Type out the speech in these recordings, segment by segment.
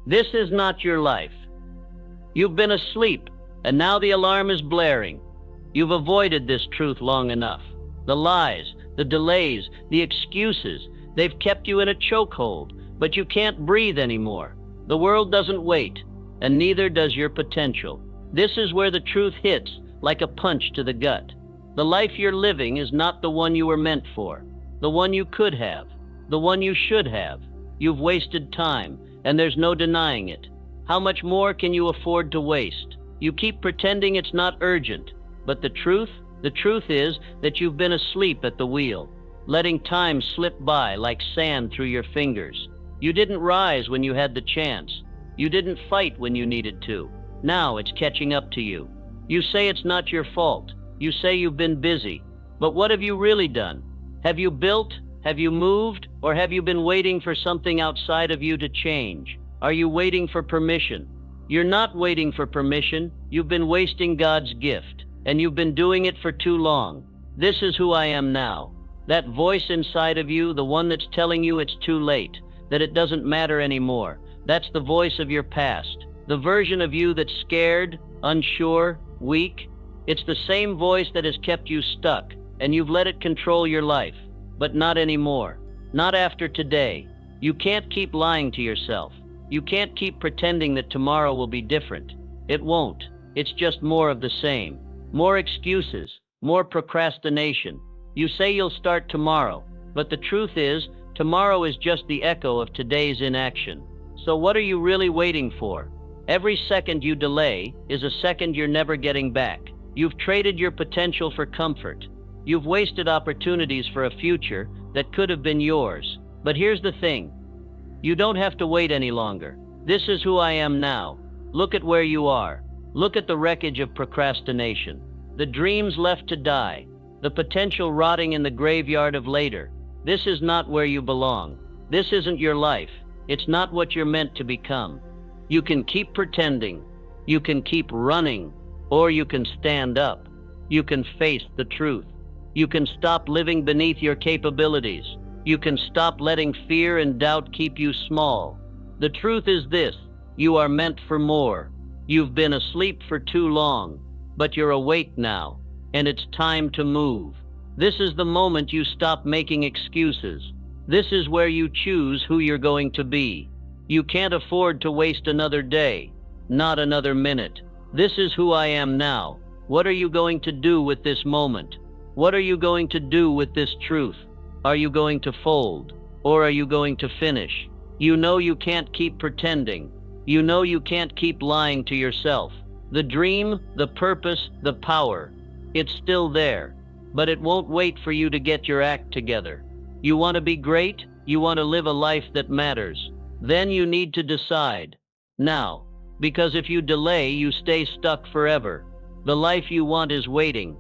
This is not your life. You've been asleep, and now the alarm is blaring. You've avoided this truth long enough. The lies, the delays, the excuses, they've kept you in a chokehold, but you can't breathe anymore. The world doesn't wait, and neither does your potential. This is where the truth hits like a punch to the gut. The life you're living is not the one you were meant for, the one you could have, the one you should have. You've wasted time, and there's no denying it. How much more can you afford to waste? You keep pretending it's not urgent, but the truth is that you've been asleep at the wheel, letting time slip by like sand through your fingers. You didn't rise when you had the chance. You didn't fight when you needed to. Now it's catching up to you. You say it's not your fault. You say you've been busy. But what have you really done? Have you built? Have you moved? Or have you been waiting for something outside of you to change? Are you waiting for permission? You're not waiting for permission. You've been wasting God's gift, and you've been doing it for too long. This is who I am now. That voice inside of you, the one that's telling you it's too late, that it doesn't matter anymore. That's the voice of your past, the version of you that's scared, unsure, weak. It's the same voice that has kept you stuck, and you've let it control your life. But not anymore. Not after today. You can't keep lying to yourself. You can't keep pretending that tomorrow will be different. It won't. It's just more of the same. More excuses, more procrastination. You say you'll start tomorrow, but the truth is, tomorrow is just the echo of today's inaction. So what are you really waiting for? Every second you delay is a second you're never getting back. You've traded your potential for comfort. You've wasted opportunities for a future that could have been yours. But here's the thing. You don't have to wait any longer. This is who I am now. Look at where you are. Look at the wreckage of procrastination. The dreams left to die. The potential rotting in the graveyard of later. This is not where you belong. This isn't your life. It's not what you're meant to become. You can keep pretending. You can keep running. Or you can stand up. You can face the truth. You can stop living beneath your capabilities. You can stop letting fear and doubt keep you small. The truth is this: you are meant for more. You've been asleep for too long, but you're awake now, and it's time to move. This is the moment you stop making excuses. This is where you choose who you're going to be. You can't afford to waste another day, not another minute. This is who I am now. What are you going to do with this moment? What are you going to do with this truth? Are you going to fold, or are you going to finish? You know you can't keep pretending. You know you can't keep lying to yourself. The dream, the purpose, the power, it's still there, but it won't wait for you to get your act together. You want to be great? You want to live a life that matters? Then you need to decide now, because if you delay, you stay stuck forever. The life you want is waiting,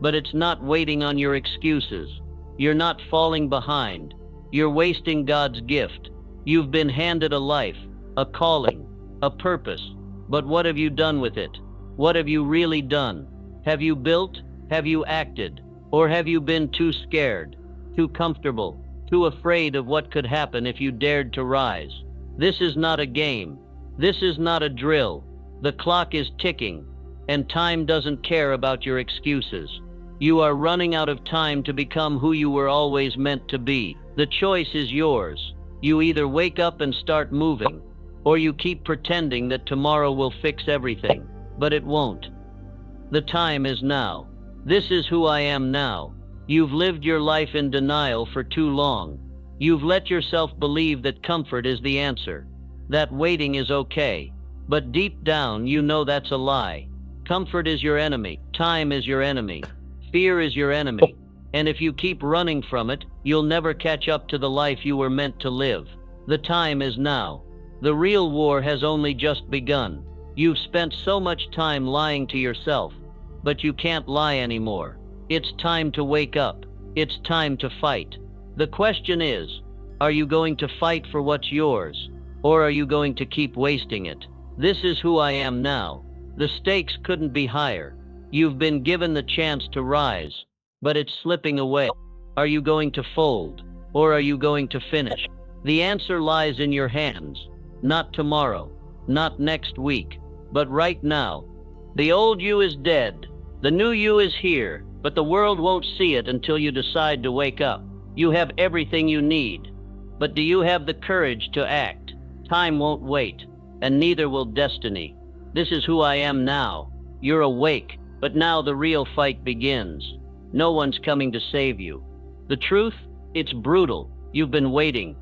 but it's not waiting on your excuses. You're not falling behind. You're wasting God's gift. You've been handed a life, a calling, a purpose. But what have you done with it? What have you really done? Have you built? Have you acted? Or have you been too scared, too comfortable, too afraid of what could happen if you dared to rise? This is not a game. This is not a drill. The clock is ticking, and time doesn't care about your excuses. You are running out of time to become who you were always meant to be. The choice is yours. You either wake up and start moving, or you keep pretending that tomorrow will fix everything, but it won't. The time is now. This is who I am now. You've lived your life in denial for too long. You've let yourself believe that comfort is the answer, that waiting is okay. But deep down, you know that's a lie. Comfort is your enemy. Time is your enemy. Fear is your enemy, and if you keep running from it, you'll never catch up to the life you were meant to live. The time is now. The real war has only just begun. You've spent so much time lying to yourself, but you can't lie anymore. It's time to wake up. It's time to fight. The question is, are you going to fight for what's yours, or are you going to keep wasting it? This is who I am now. The stakes couldn't be higher. You've been given the chance to rise, but it's slipping away. Are you going to fold, or are you going to finish? The answer lies in your hands. Not tomorrow, not next week, but right now. The old you is dead. The new you is here, but the world won't see it until you decide to wake up. You have everything you need, but do you have the courage to act? Time won't wait, and neither will destiny. This is who I am now. You're awake, but now the real fight begins. No one's coming to save you. The truth? It's brutal. You've been waiting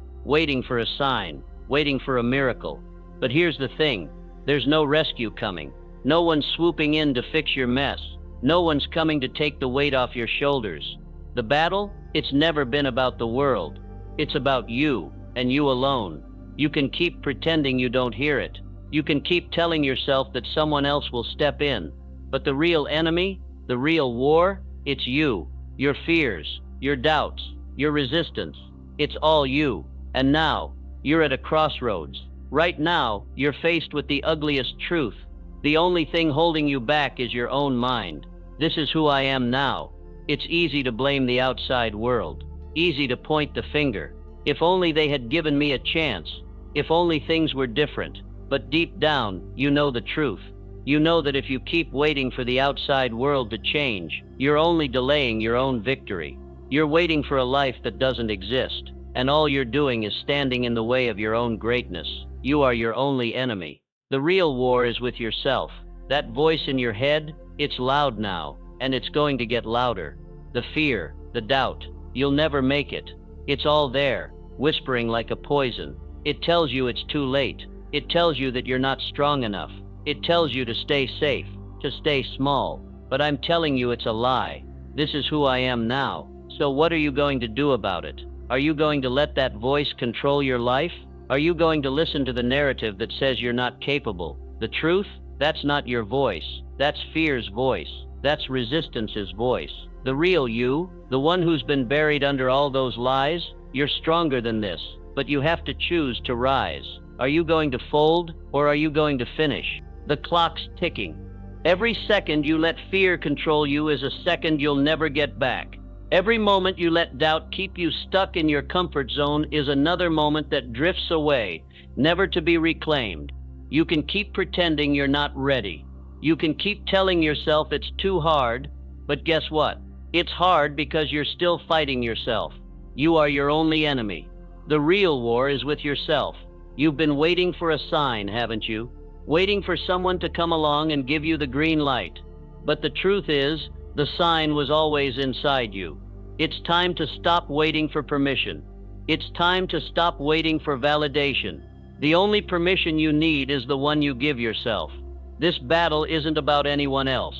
for a sign, waiting for a miracle. But here's the thing, there's no rescue coming. No one's swooping in to fix your mess. No one's coming to take the weight off your shoulders. The battle? It's never been about the world. It's about you, and you alone. You can keep pretending you don't hear it. You can keep telling yourself that someone else will step in. But the real enemy, the real war, it's you. Your fears, your doubts, your resistance. It's all you. And now, you're at a crossroads. Right now, you're faced with the ugliest truth. The only thing holding you back is your own mind. This is who I am now. It's easy to blame the outside world. Easy to point the finger. If only they had given me a chance. If only things were different. But deep down, you know the truth. You know that if you keep waiting for the outside world to change, you're only delaying your own victory. You're waiting for a life that doesn't exist, and all you're doing is standing in the way of your own greatness. You are your only enemy. The real war is with yourself. That voice in your head, it's loud now, and it's going to get louder. The fear, the doubt, you'll never make it. It's all there, whispering like a poison. It tells you it's too late. It tells you that you're not strong enough. It tells you to stay safe, to stay small. But I'm telling you it's a lie. This is who I am now. So what are you going to do about it? Are you going to let that voice control your life? Are you going to listen to the narrative that says you're not capable? The truth? That's not your voice. That's fear's voice. That's resistance's voice. The real you, the one who's been buried under all those lies, you're stronger than this, but you have to choose to rise. Are you going to fold, or are you going to finish? The clock's ticking. Every second you let fear control you is a second you'll never get back. Every moment you let doubt keep you stuck in your comfort zone is another moment that drifts away, never to be reclaimed. You can keep pretending you're not ready. You can keep telling yourself it's too hard, but guess what? It's hard because you're still fighting yourself. You are your only enemy. The real war is with yourself. You've been waiting for a sign, haven't you? Waiting for someone to come along and give you the green light. But the truth is, the sign was always inside you. It's time to stop waiting for permission. It's time to stop waiting for validation. The only permission you need is the one you give yourself. This battle isn't about anyone else.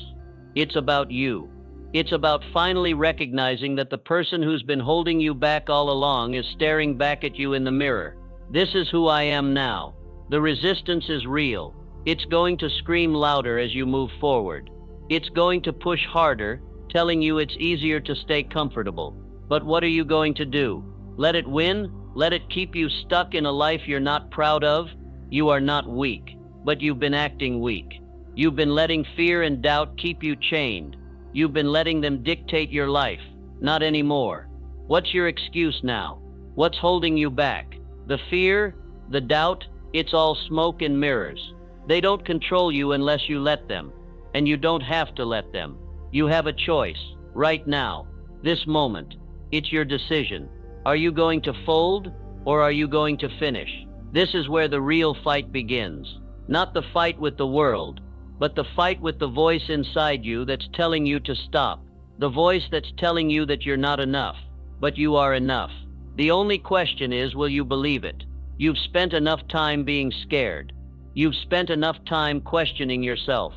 It's about you. It's about finally recognizing that the person who's been holding you back all along is staring back at you in the mirror. This is who I am now. The resistance is real. It's going to scream louder as you move forward. It's going to push harder, telling you it's easier to stay comfortable. But what are you going to do? Let it win? Let it keep you stuck in a life you're not proud of? You are not weak, but you've been acting weak. You've been letting fear and doubt keep you chained. You've been letting them dictate your life. Not anymore. What's your excuse now? What's holding you back? The fear? The doubt? It's all smoke and mirrors. They don't control you unless you let them. And you don't have to let them. You have a choice, right now, this moment. It's your decision. Are you going to fold, or are you going to finish? This is where the real fight begins. Not the fight with the world, but the fight with the voice inside you that's telling you to stop. The voice that's telling you that you're not enough, but you are enough. The only question is, will you believe it? You've spent enough time being scared. You've spent enough time questioning yourself.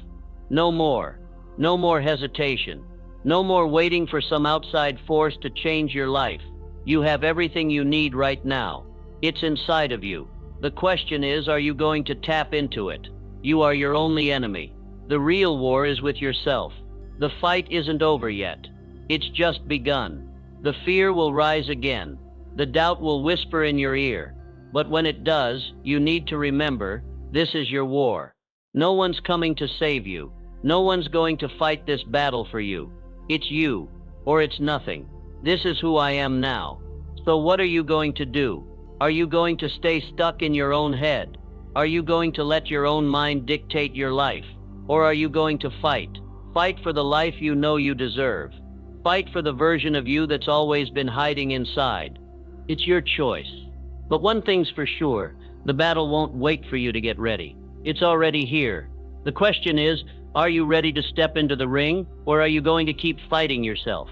No more. No more hesitation. No more waiting for some outside force to change your life. You have everything you need right now. It's inside of you. The question is, are you going to tap into it? You are your only enemy. The real war is with yourself. The fight isn't over yet. It's just begun. The fear will rise again. The doubt will whisper in your ear. But when it does, you need to remember, this is your war. No one's coming to save you. No one's going to fight this battle for you. It's you, or it's nothing. This is who I am now. So what are you going to do? Are you going to stay stuck in your own head? Are you going to let your own mind dictate your life? Or are you going to fight? Fight for the life you know you deserve. Fight for the version of you that's always been hiding inside. It's your choice. But one thing's for sure, the battle won't wait for you to get ready. It's already here. The question is, are you ready to step into the ring, or are you going to keep fighting yourself?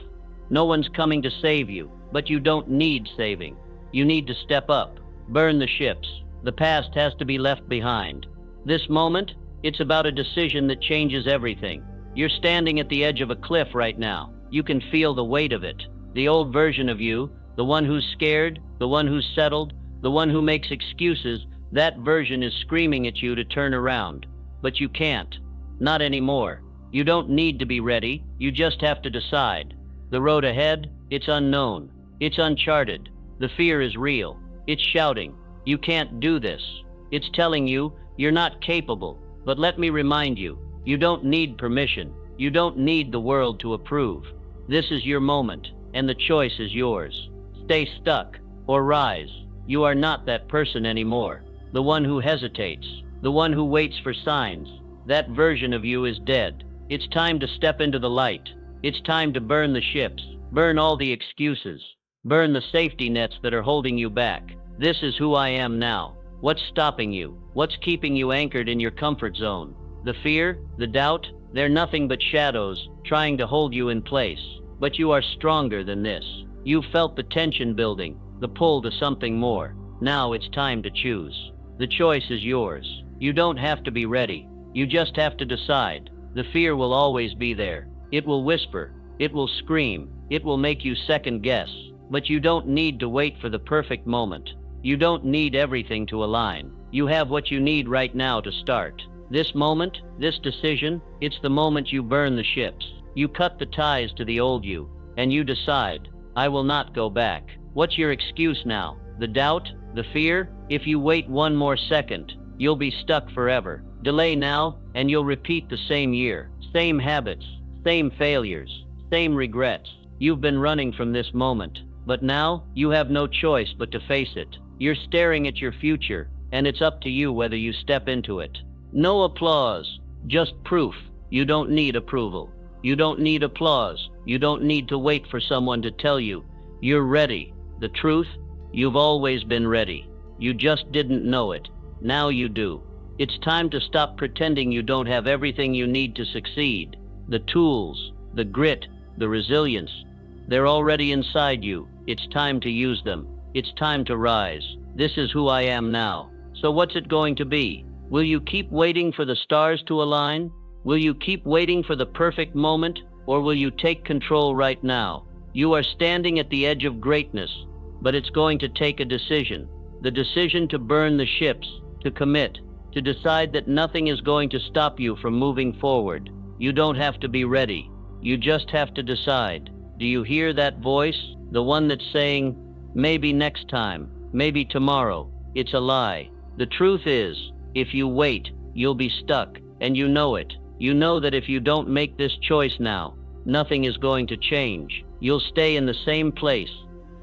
No one's coming to save you, but you don't need saving. You need to step up, burn the ships. The past has to be left behind. This moment, it's about a decision that changes everything. You're standing at the edge of a cliff right now. You can feel the weight of it. The old version of you, the one who's scared, the one who's settled, the one who makes excuses, that version is screaming at you to turn around. But you can't. Not anymore. You don't need to be ready. You just have to decide. The road ahead, it's unknown. It's uncharted. The fear is real. It's shouting, you can't do this. It's telling you, you're not capable. But let me remind you, you don't need permission. You don't need the world to approve. This is your moment, and the choice is yours. Stay stuck, or rise. You are not that person anymore. The one who hesitates, the one who waits for signs. That version of you is dead. It's time to step into the light. It's time to burn the ships, burn all the excuses, burn the safety nets that are holding you back. This is who I am now. What's stopping you? What's keeping you anchored in your comfort zone? The fear, the doubt, they're nothing but shadows trying to hold you in place. But you are stronger than this. You felt the tension building, the pull to something more. Now it's time to choose. The choice is yours. You don't have to be ready. You just have to decide. The fear will always be there. It will whisper. It will scream. It will make you second guess. But you don't need to wait for the perfect moment. You don't need everything to align. You have what you need right now to start. This moment, this decision, it's the moment you burn the ships. You cut the ties to the old you, and you decide, I will not go back. What's your excuse now? The doubt? The fear? If you wait one more second, you'll be stuck forever. Delay now, and you'll repeat the same year. Same habits, same failures, same regrets. You've been running from this moment, but now you have no choice but to face it. You're staring at your future, and it's up to you whether you step into it. No applause, just proof. You don't need approval. You don't need applause. You don't need to wait for someone to tell you you're ready. The truth, you've always been ready. You just didn't know it. Now you do. It's time to stop pretending you don't have everything you need to succeed. The tools, the grit, the resilience, they're already inside you. It's time to use them. It's time to rise. This is who I am now. So what's it going to be? Will you keep waiting for the stars to align? Will you keep waiting for the perfect moment, or will you take control right now? You are standing at the edge of greatness, but it's going to take a decision. The decision to burn the ships, to commit, to decide that nothing is going to stop you from moving forward. You don't have to be ready. You just have to decide. Do you hear that voice? The one that's saying, maybe next time, maybe tomorrow. It's a lie. The truth is, if you wait, you'll be stuck, and you know it. You know that if you don't make this choice now, nothing is going to change. You'll stay in the same place,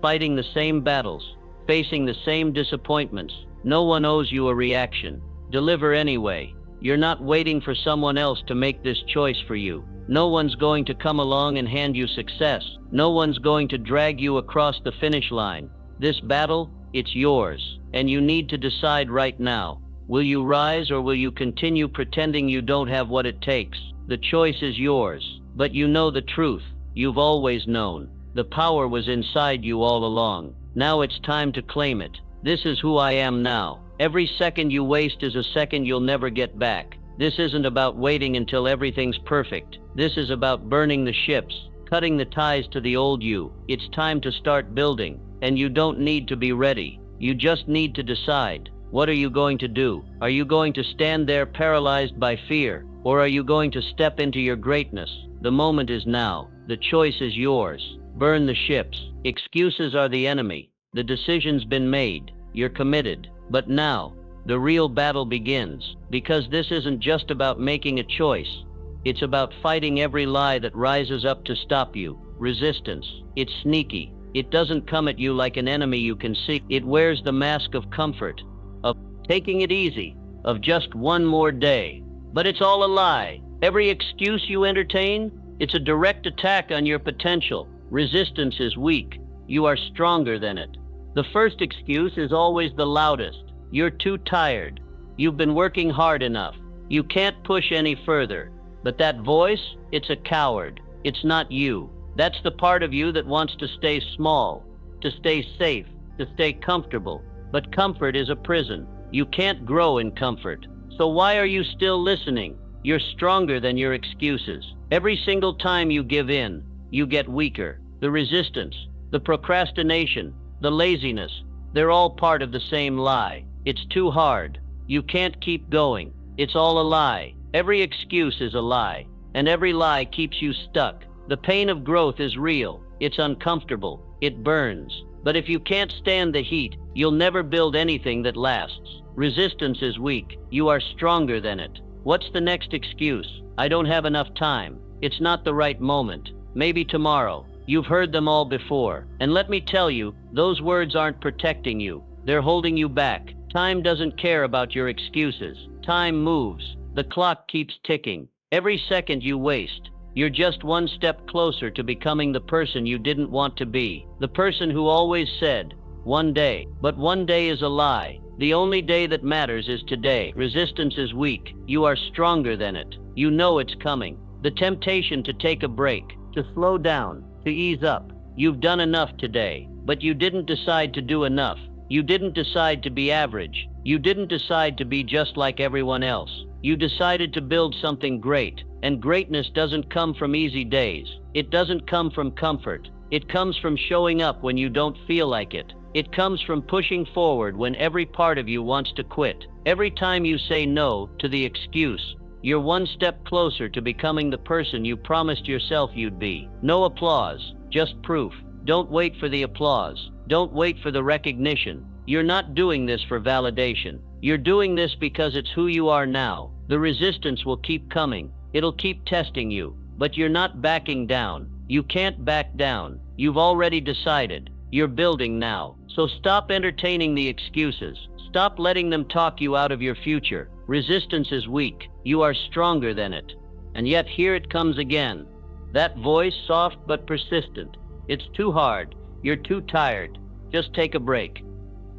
fighting the same battles, facing the same disappointments. No one owes you a reaction. Deliver anyway. You're not waiting for someone else to make this choice for you. No one's going to come along and hand you success. No one's going to drag you across the finish line. This battle, it's yours, and you need to decide right now. Will you rise, or will you continue pretending you don't have what it takes? The choice is yours, but you know the truth. You've always known. The power was inside you all along. Now it's time to claim it. This is who I am now. Every second you waste is a second you'll never get back. This isn't about waiting until everything's perfect. This is about burning the ships, cutting the ties to the old you. It's time to start building, and you don't need to be ready. You just need to decide. What are you going to do? Are you going to stand there paralyzed by fear, or are you going to step into your greatness? The moment is now. The choice is yours. Burn the ships. Excuses are the enemy. The decision's been made. You're committed. But now, the real battle begins, because this isn't just about making a choice. It's about fighting every lie that rises up to stop you. Resistance. It's sneaky. It doesn't come at you like an enemy you can see. It wears the mask of comfort, of taking it easy, of just one more day. But it's all a lie. Every excuse you entertain, it's a direct attack on your potential. Resistance is weak. You are stronger than it. The first excuse is always the loudest. You're too tired. You've been working hard enough. You can't push any further. But that voice, it's a coward. It's not you. That's the part of you that wants to stay small, to stay safe, to stay comfortable. But comfort is a prison. You can't grow in comfort. So why are you still listening? You're stronger than your excuses. Every single time you give in, you get weaker. The resistance, the procrastination, the laziness, they're all part of the same lie. It's too hard. You can't keep going. It's all a lie. Every excuse is a lie, and every lie keeps you stuck. The pain of growth is real. It's uncomfortable. It burns. But if you can't stand the heat, you'll never build anything that lasts. Resistance is weak. You are stronger than it. What's the next excuse? I don't have enough time. It's not the right moment. Maybe tomorrow. You've heard them all before. And let me tell you, those words aren't protecting you. They're holding you back. Time doesn't care about your excuses. Time moves. The clock keeps ticking. Every second you waste, you're just one step closer to becoming the person you didn't want to be. The person who always said, one day. But one day is a lie. The only day that matters is today. Resistance is weak. You are stronger than it. You know it's coming. The temptation to take a break, to slow down, to ease up. You've done enough today, but you didn't decide to do enough. You didn't decide to be average. You didn't decide to be just like everyone else. You decided to build something great, and greatness doesn't come from easy days. It doesn't come from comfort. It comes from showing up when you don't feel like it. It comes from pushing forward when every part of you wants to quit. Every time you say no to the excuse, you're one step closer to becoming the person you promised yourself you'd be. No applause, just proof. Don't wait for the applause. Don't wait for the recognition. You're not doing this for validation. You're doing this because it's who you are now. The resistance will keep coming. It'll keep testing you, but you're not backing down. You can't back down. You've already decided. You're building now. So stop entertaining the excuses. Stop letting them talk you out of your future. Resistance is weak. You are stronger than it. And yet here it comes again. That voice, soft but persistent. It's too hard. You're too tired. Just take a break.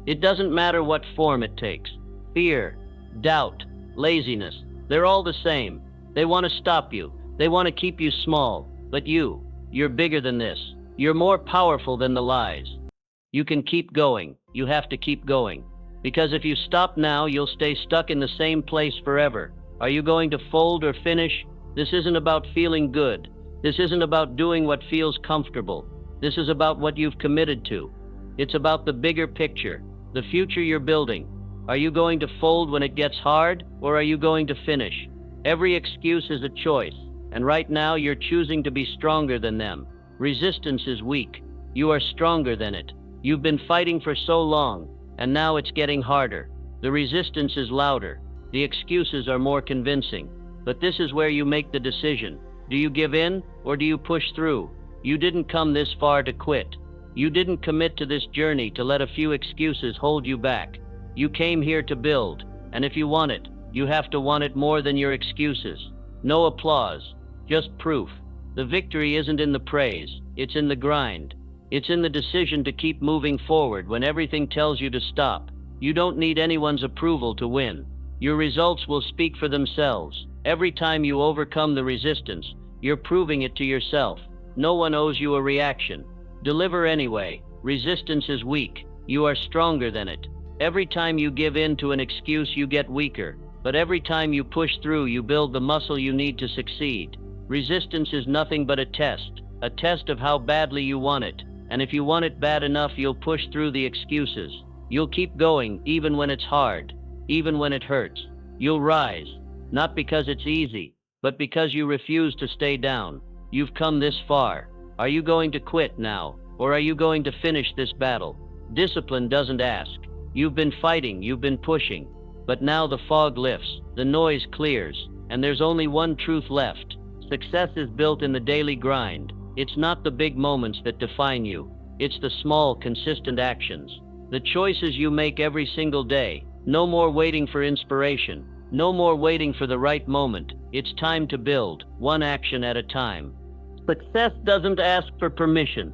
It doesn't matter what form it takes. Fear, doubt, laziness, they're all the same. They want to stop you. They want to keep you small. But you're bigger than this. You're more powerful than the lies. You can keep going. You have to keep going. Because if you stop now, you'll stay stuck in the same place forever. Are you going to fold or finish? This isn't about feeling good. This isn't about doing what feels comfortable. This is about what you've committed to. It's about the bigger picture, the future you're building. Are you going to fold when it gets hard, or are you going to finish? Every excuse is a choice, and right now you're choosing to be stronger than them. Resistance is weak. You are stronger than it. You've been fighting for so long, and now it's getting harder. The resistance is louder. The excuses are more convincing. But this is where you make the decision. Do you give in, or do you push through? You didn't come this far to quit. You didn't commit to this journey to let a few excuses hold you back. You came here to build, and if you want it, you have to want it more than your excuses. No applause, just proof. The victory isn't in the praise, it's in the grind. It's in the decision to keep moving forward when everything tells you to stop. You don't need anyone's approval to win. Your results will speak for themselves. Every time you overcome the resistance, you're proving it to yourself. No one owes you a reaction. Deliver anyway. Resistance is weak. You are stronger than it. Every time you give in to an excuse, you get weaker. But every time you push through, you build the muscle you need to succeed. Resistance is nothing but a test of how badly you want it. And if you want it bad enough, you'll push through the excuses. You'll keep going, even when it's hard, even when it hurts. You'll rise, not because it's easy, but because you refuse to stay down. You've come this far. Are you going to quit now, or are you going to finish this battle? Discipline doesn't ask. You've been fighting, you've been pushing, but now the fog lifts, the noise clears, and there's only one truth left. Success is built in the daily grind. It's not the big moments that define you. It's the small, consistent actions. The choices you make every single day. No more waiting for inspiration. No more waiting for the right moment. It's time to build, one action at a time. Success doesn't ask for permission.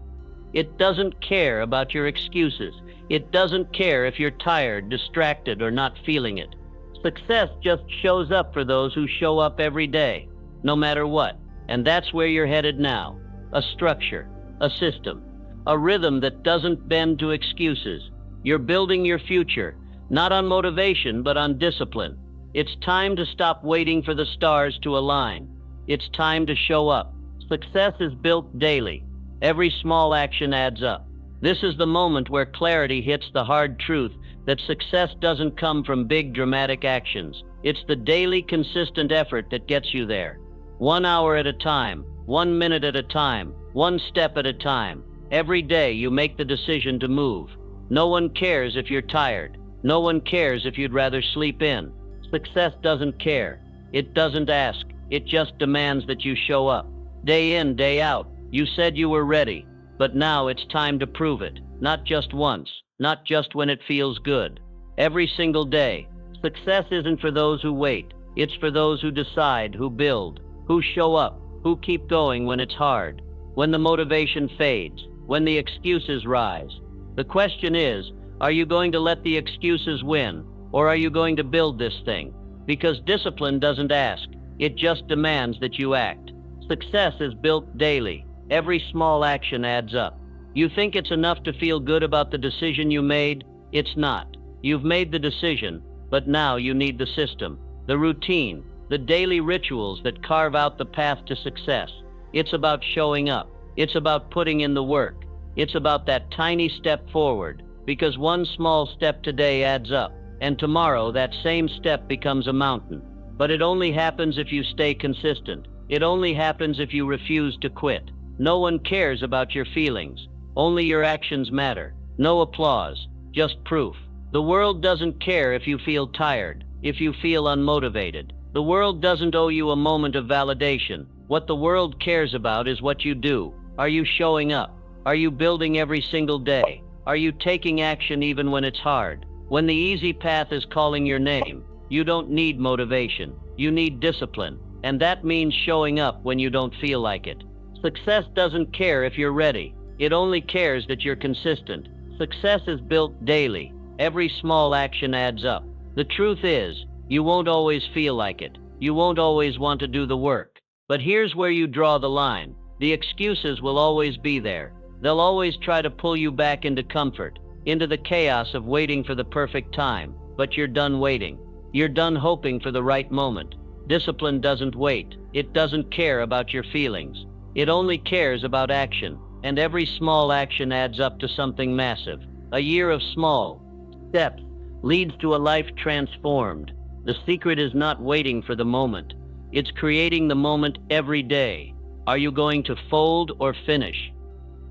It doesn't care about your excuses. It doesn't care if you're tired, distracted, or not feeling it. Success just shows up for those who show up every day, no matter what. And that's where you're headed now. A structure, a system, a rhythm that doesn't bend to excuses. You're building your future, not on motivation, but on discipline. It's time to stop waiting for the stars to align. It's time to show up. Success is built daily. Every small action adds up. This is the moment where clarity hits the hard truth that success doesn't come from big dramatic actions. It's the daily consistent effort that gets you there. 1 hour at a time, 1 minute at a time, one step at a time. Every day you make the decision to move. No one cares if you're tired. No one cares if you'd rather sleep in. Success doesn't care. It doesn't ask. It just demands that you show up. Day in, day out. You said you were ready, but now it's time to prove it. Not just once, not just when it feels good. Every single day. Success isn't for those who wait. It's for those who decide, who build, who show up, who keep going when it's hard, when the motivation fades, when the excuses rise. The question is, are you going to let the excuses win, or are you going to build this thing? Because discipline doesn't ask. It just demands that you act. Success is built daily. Every small action adds up. You think it's enough to feel good about the decision you made? It's not. You've made the decision, but now you need the system, the routine, the daily rituals that carve out the path to success. It's about showing up. It's about putting in the work. It's about that tiny step forward, because one small step today adds up, and tomorrow that same step becomes a mountain. But it only happens if you stay consistent. It only happens if you refuse to quit. No one cares about your feelings. Only your actions matter. No applause, just proof. The world doesn't care if you feel tired, if you feel unmotivated. The world doesn't owe you a moment of validation. What the world cares about is what you do. Are you showing up? Are you building every single day? Are you taking action even when it's hard? When the easy path is calling your name, you don't need motivation. You need discipline. And that means showing up when you don't feel like it. Success doesn't care if you're ready. It only cares that you're consistent. Success is built daily. Every small action adds up. The truth is, you won't always feel like it. You won't always want to do the work. But here's where you draw the line. The excuses will always be there. They'll always try to pull you back into comfort, into the chaos of waiting for the perfect time. But you're done waiting. You're done hoping for the right moment. Discipline doesn't wait. It doesn't care about your feelings. It only cares about action. And every small action adds up to something massive. A year of small steps leads to a life transformed. The secret is not waiting for the moment. It's creating the moment every day. Are you going to fold or finish?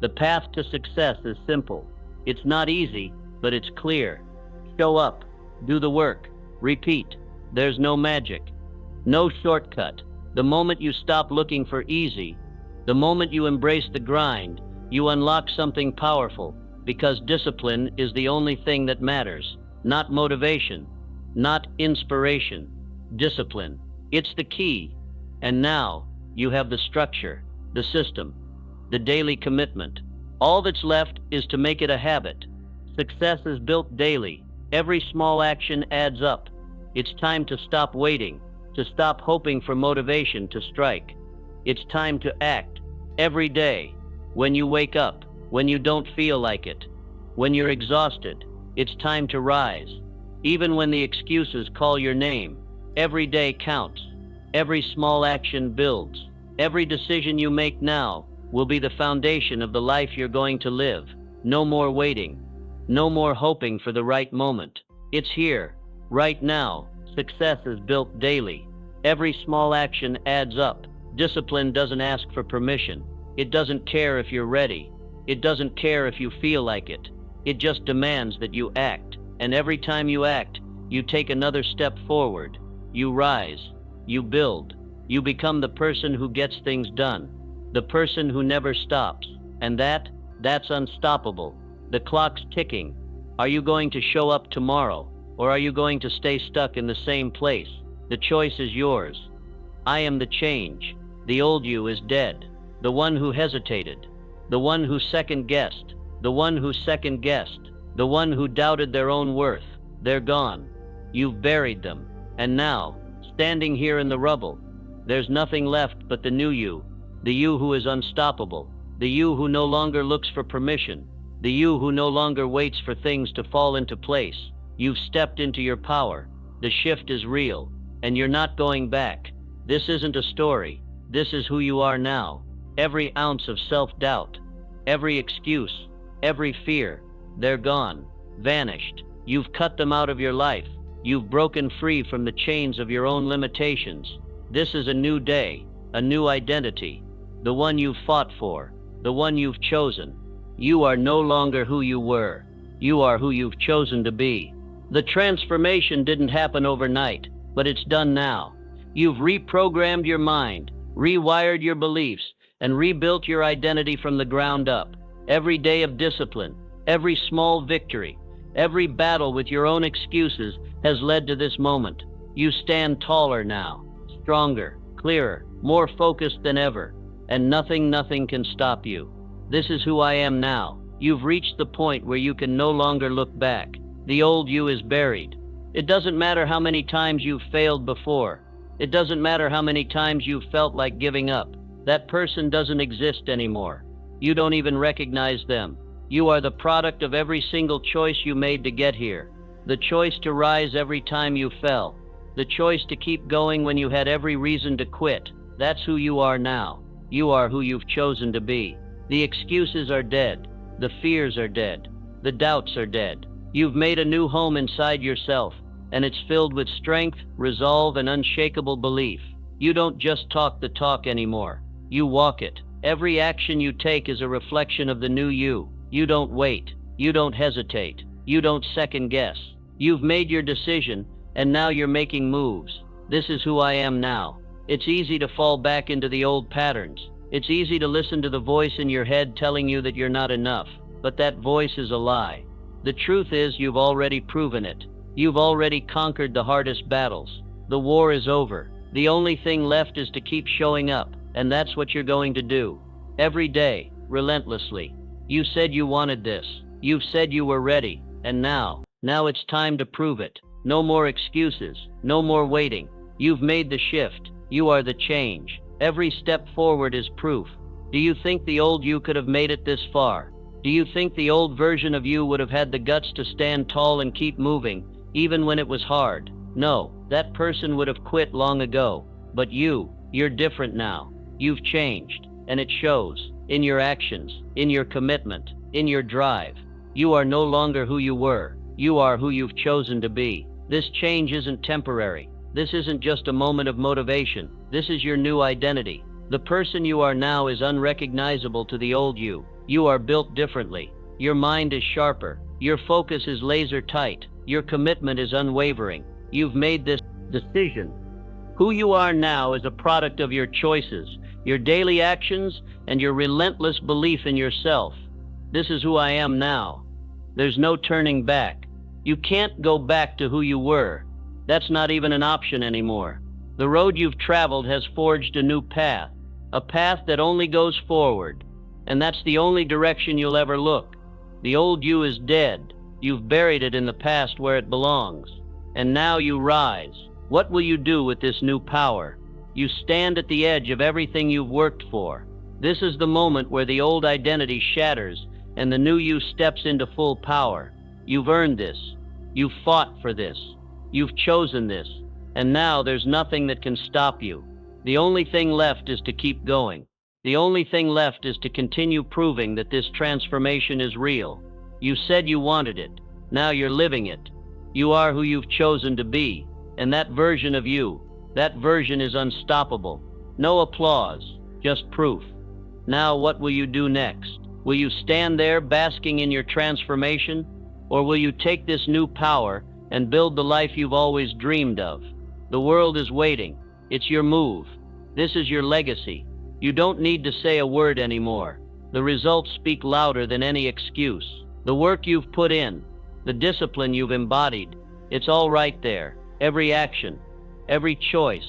The path to success is simple. It's not easy, but it's clear. Show up, do the work, repeat. There's no magic, no shortcut. The moment you stop looking for easy, the moment you embrace the grind, you unlock something powerful, because discipline is the only thing that matters. Not motivation, not inspiration, discipline. It's the key. And now you have the structure, the system, the daily commitment. All that's left is to make it a habit. Success is built daily. Every small action adds up. It's time to stop waiting, to stop hoping for motivation to strike. It's time to act every day. When you wake up, when you don't feel like it, when you're exhausted, it's time to rise. Even when the excuses call your name, every day counts. Every small action builds. Every decision you make now will be the foundation of the life you're going to live. No more waiting. No more hoping for the right moment. It's here, right now. Success is built daily. Every small action adds up. Discipline doesn't ask for permission. It doesn't care if you're ready. It doesn't care if you feel like it. It just demands that you act. And every time you act, you take another step forward. You rise. You build. You become the person who gets things done. The person who never stops. And that's unstoppable. The clock's ticking. Are you going to show up tomorrow? or are you going to stay stuck in the same place? The choice is yours. I am the change. The old you is dead. The one who hesitated. The one who second-guessed. The one who second-guessed. The one who doubted their own worth. They're gone. You've buried them. And now, standing here in the rubble, there's nothing left but the new you. The you who is unstoppable. The you who no longer looks for permission. The you who no longer waits for things to fall into place. You've stepped into your power. The shift is real, and you're not going back. This isn't a story. This is who you are now. Every ounce of self-doubt, every excuse, every fear, they're gone, vanished. You've cut them out of your life. You've broken free from the chains of your own limitations. This is a new day, a new identity, the one you've fought for, the one you've chosen. You are no longer who you were. You are who you've chosen to be. The transformation didn't happen overnight, but it's done now. You've reprogrammed your mind, rewired your beliefs, and rebuilt your identity from the ground up. Every day of discipline, every small victory, every battle with your own excuses has led to this moment. You stand taller now, stronger, clearer, more focused than ever, and nothing can stop you. This is who I am now. You've reached the point where you can no longer look back. The old you is buried. It doesn't matter how many times you've failed before. It doesn't matter how many times you've felt like giving up. That person doesn't exist anymore. You don't even recognize them. You are the product of every single choice you made to get here. The choice to rise every time you fell. The choice to keep going when you had every reason to quit. That's who you are now. You are who you've chosen to be. The excuses are dead. The fears are dead. The doubts are dead. You've made a new home inside yourself, and it's filled with strength, resolve, and unshakable belief. You don't just talk the talk anymore. You walk it. Every action you take is a reflection of the new you. You don't wait. You don't hesitate. You don't second guess. You've made your decision, and now you're making moves. This is who I am now. It's easy to fall back into the old patterns. It's easy to listen to the voice in your head telling you that you're not enough, but that voice is a lie. The truth is you've already proven it. You've already conquered the hardest battles. The war is over. The only thing left is to keep showing up, and that's what you're going to do. Every day, relentlessly. You said you wanted this. You've said you were ready, and now it's time to prove it. No more excuses, no more waiting. You've made the shift. You are the change. Every step forward is proof. Do you think the old you could have made it this far? Do you think the old version of you would have had the guts to stand tall and keep moving, even when it was hard? No, that person would have quit long ago. But you're different now. You've changed, and it shows in your actions, in your commitment, in your drive. You are no longer who you were. You are who you've chosen to be. This change isn't temporary. This isn't just a moment of motivation. This is your new identity. The person you are now is unrecognizable to the old you. You are built differently. Your mind is sharper. Your focus is laser tight. Your commitment is unwavering. You've made this decision. Who you are now is a product of your choices, your daily actions, and your relentless belief in yourself. This is who I am now. There's no turning back. You can't go back to who you were. That's not even an option anymore. The road you've traveled has forged a new path, a path that only goes forward. And that's the only direction you'll ever look. The old you is dead. You've buried it in the past where it belongs. And now you rise. What will you do with this new power? You stand at the edge of everything you've worked for. This is the moment where the old identity shatters and the new you steps into full power. You've earned this. You've fought for this. You've chosen this. And now there's nothing that can stop you. The only thing left is to keep going. The only thing left is to continue proving that this transformation is real. You said you wanted it. Now you're living it. You are who you've chosen to be. And that version of you, that version is unstoppable. No applause, just proof. Now what will you do next? Will you stand there basking in your transformation? Or will you take this new power and build the life you've always dreamed of? The world is waiting. It's your move. This is your legacy. You don't need to say a word anymore. The results speak louder than any excuse. The work you've put in, the discipline you've embodied, It's all right there. Every action, every choice,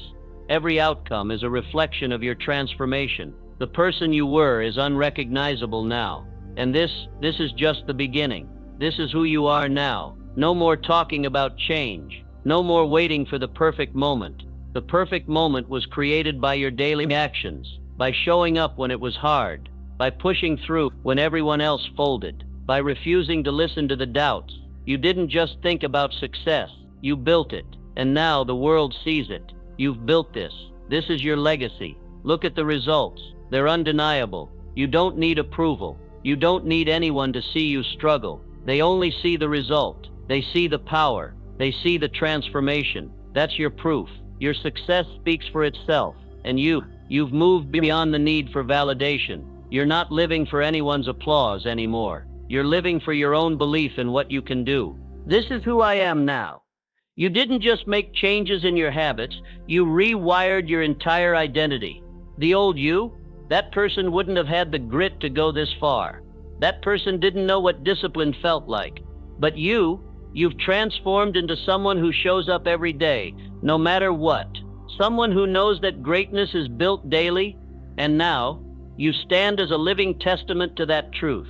every outcome is a reflection of your transformation. The person you were is unrecognizable now. And this is just the beginning. This is who you are now. No more talking about change. No more waiting for the perfect moment. The perfect moment was created by your daily actions, by showing up when it was hard, by pushing through when everyone else folded, by refusing to listen to the doubts. You didn't just think about success, you built it. And now the world sees it. You've built this. This is your legacy. Look at the results. They're undeniable. You don't need approval. You don't need anyone to see you struggle. They only see the result. They see the power. They see the transformation. That's your proof. Your success speaks for itself. And you've moved beyond the need for validation. You're not living for anyone's applause anymore. You're living for your own belief in what you can do. This is who I am now. You didn't just make changes in your habits, you rewired your entire identity. The old you, that person wouldn't have had the grit to go this far. That person didn't know what discipline felt like. But you've transformed into someone who shows up every day, no matter what. Someone who knows that greatness is built daily, and now you stand as a living testament to that truth.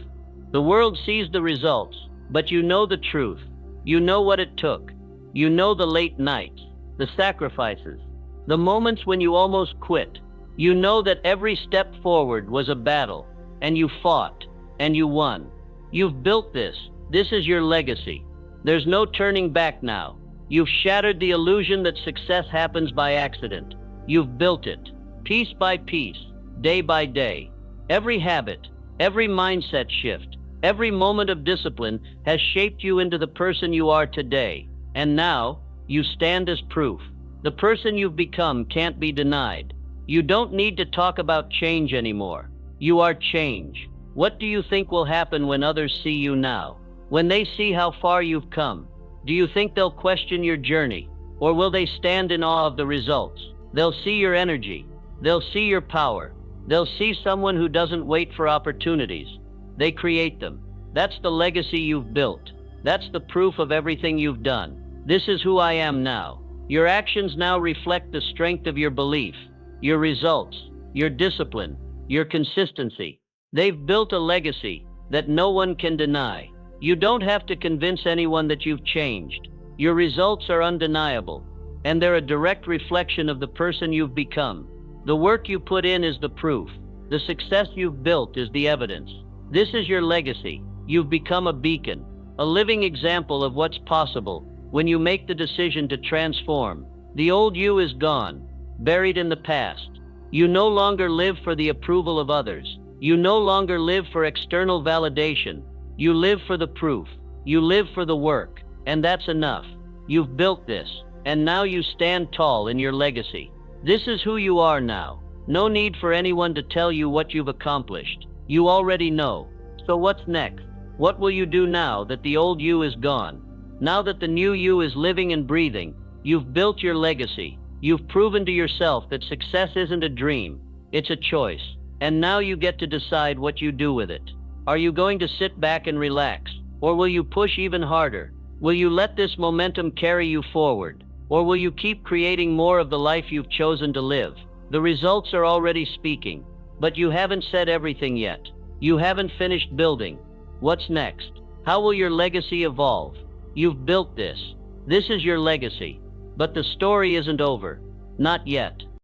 The world sees the results, but you know the truth. You know what it took. You know the late nights, the sacrifices, the moments when you almost quit. You know that every step forward was a battle, and you fought, and you won. You've built this. This is your legacy. There's no turning back now. You've shattered the illusion that success happens by accident. You've built it, piece by piece, day by day. Every habit, every mindset shift, every moment of discipline has shaped you into the person you are today. And now, you stand as proof. The person you've become can't be denied. You don't need to talk about change anymore. You are change. What do you think will happen when others see you now? When they see how far you've come, do you think they'll question your journey? Or will they stand in awe of the results? They'll see your energy. They'll see your power. They'll see someone who doesn't wait for opportunities. They create them. That's the legacy you've built. That's the proof of everything you've done. This is who I am now. Your actions now reflect the strength of your belief, your results, your discipline, your consistency. They've built a legacy that no one can deny. You don't have to convince anyone that you've changed. Your results are undeniable, and they're a direct reflection of the person you've become. The work you put in is the proof. The success you've built is the evidence. This is your legacy. You've become a beacon, a living example of what's possible when you make the decision to transform. The old you is gone, buried in the past. You no longer live for the approval of others. You no longer live for external validation. You live for the proof. You live for the work, and that's enough. You've built this, and now you stand tall in your legacy. This is who you are now. No need for anyone to tell you what you've accomplished. You already know. So what's next? What will you do now that the old you is gone? Now that the new you is living and breathing, you've built your legacy. You've proven to yourself that success isn't a dream, it's a choice. And now you get to decide what you do with it. Are you going to sit back and relax? Or will you push even harder? Will you let this momentum carry you forward? Or will you keep creating more of the life you've chosen to live? The results are already speaking, but you haven't said everything yet. You haven't finished building. What's next? How will your legacy evolve? You've built this. This is your legacy. But the story isn't over. Not yet.